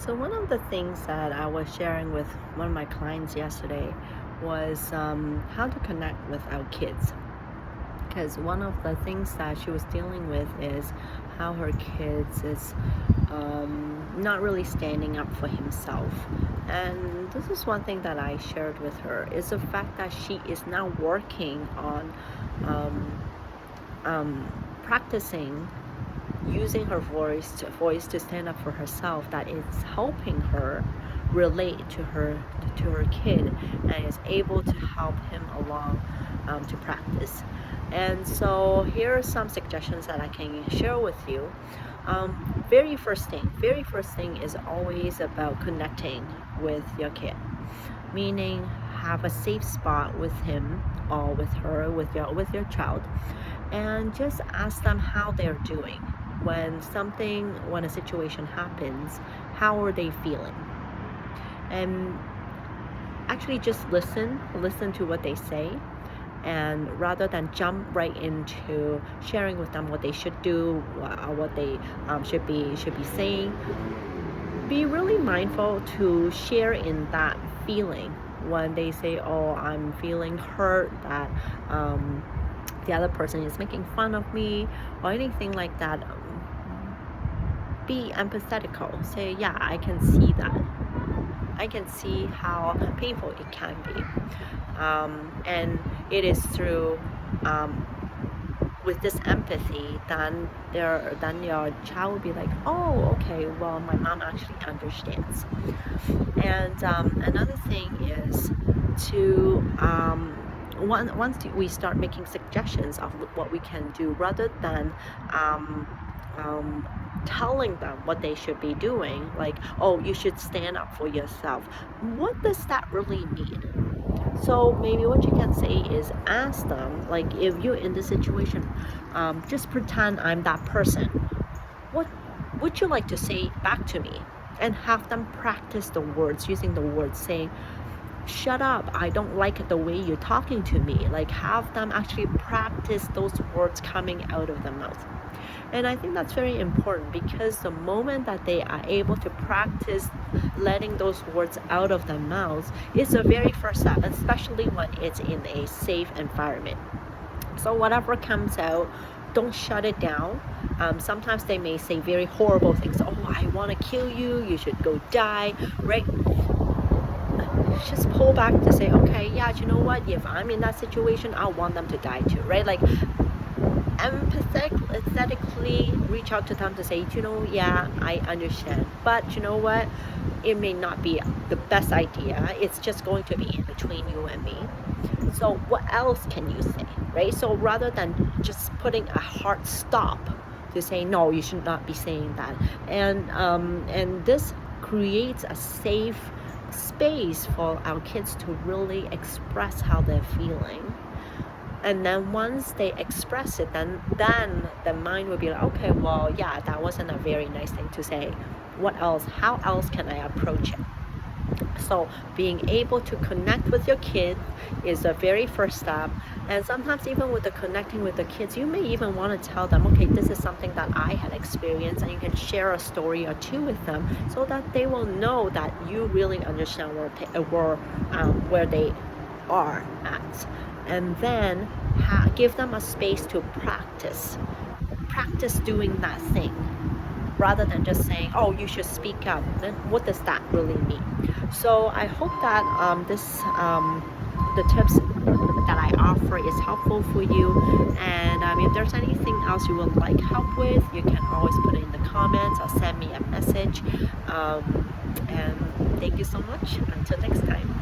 So one of the things that I was sharing with one of my clients yesterday was how to connect with our kids. Because one of the things that she was dealing with is how her kids is not really standing up for himself. And this is one thing that I shared with her is the fact that she is now working on um, practicing using her voice to stand up for herself, that is helping her relate to her kid and is able to help him along to practice. And so here are some suggestions that I can share with you. Very first thing is always about connecting with your kid, meaning have a safe spot with him or with her, with your child, and just ask them how they're doing when a situation happens. How are they feeling? And actually just listen to what they say, and rather than jump right into sharing with them what they should do, what they should be saying, be really mindful to share in that feeling. When they say, oh, I'm feeling hurt that the other person is making fun of me or anything like that, be empathetical. Say, yeah, I can see that. I can see how painful it can be. And it is through with this empathy, then your child will be like, oh, okay, well, my mom actually understands. And another thing is to once we start making suggestions of what we can do, rather than um, um, telling them what they should be doing, like, oh, you should stand up for yourself. What does that really mean? So maybe what you can say is ask them, like, if you're in this situation, just pretend I'm that person. What would you like to say back to me? And have them practice the words, using the words, saying, shut up, I don't like the way you're talking to me. Like, have them actually practice those words coming out of their mouth. And I think that's very important, because the moment that they are able to practice letting those words out of their mouths is the very first step, especially when it's in a safe environment. So whatever comes out, don't shut it down. Sometimes they may say very horrible things. Oh, I want to kill you. You should go die, right? Just pull back to say, okay, yeah, you know what? If I'm in that situation, I want them to die too, right? Like, empathetically reach out to them to say, yeah, I understand, but you know what? It may not be the best idea. It's just going to be in between you and me. So what else can you say, right? So rather than just putting a hard stop to say, no, you should not be saying that. And this creates a safe space for our kids to really express how they're feeling. And then once they express it, then the mind will be like, okay, well, yeah, that wasn't a very nice thing to say. What else? How else can I approach it? So being able to connect with your kid is the very first step. And sometimes even with the connecting with the kids, you may even want to tell them, okay, this is something that I had experienced, and you can share a story or two with them, so that they will know that you really understand where they are at. And then give them a space to practice doing that thing, rather than just saying, oh, you should speak up. Then what does that really mean? So I hope that the tips that I offer is helpful for you. And if there's anything else you would like help with, you can always put it in the comments or send me a message. And thank you so much. Until next time.